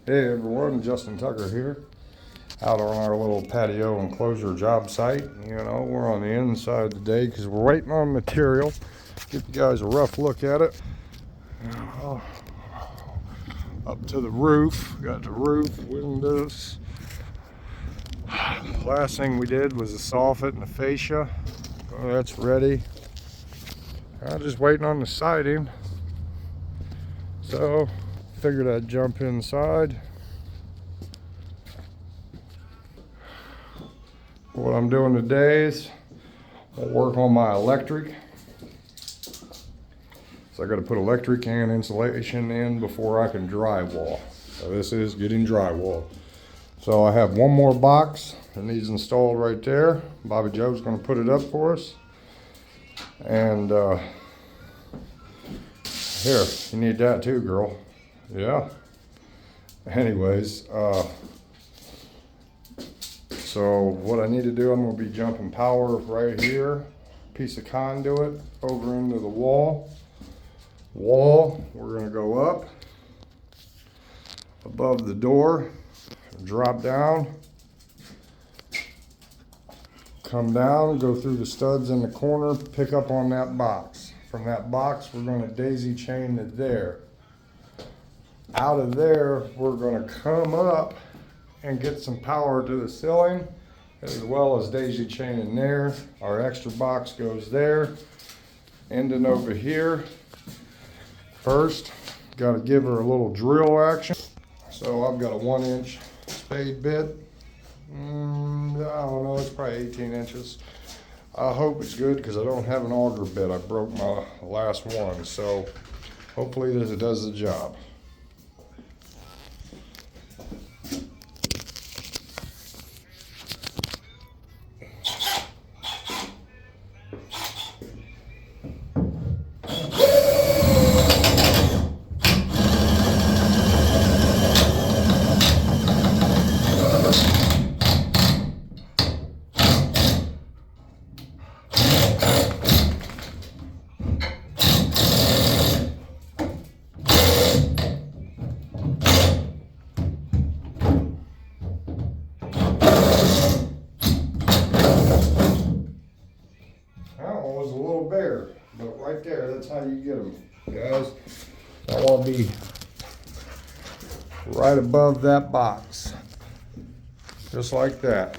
Hey everyone, Justin Tucker here, out on our little patio enclosure job site. You know, we're on the inside today because we're waiting on material. Give you guys a rough look at it. Up to the roof, got the roof, windows. Last thing we did was the soffit and the fascia. Oh, that's ready. I'm just waiting on the siding. So, figured I'd jump inside. What I'm doing today is I'll work on my electric. So I got to put electric and insulation in before I can drywall. So this is getting drywall. So I have one more box that needs installed right there. Bobby Joe's going to put it up for us. And here, you need that too, girl. Yeah. Anyways, so what I need to do, I'm going to be jumping power right here. Piece of conduit over into the wall. We're going to go up above the door, drop down, come down, go through the studs in the corner, pick up on that box. From that box, we're going to daisy chain to there. Out of there, we're going to come up and get some power to the ceiling, as well as daisy chain in there. Our extra box goes there, ending over here. First, got to give her a little drill action. So I've got a 1-inch spade bit. I don't know, it's probably 18 inches. I hope it's good because I don't have an auger bit. I broke my last one, so hopefully this does the job. Was a little bare, but right there, that's how you get them, guys. I want to be right above that box, just like that.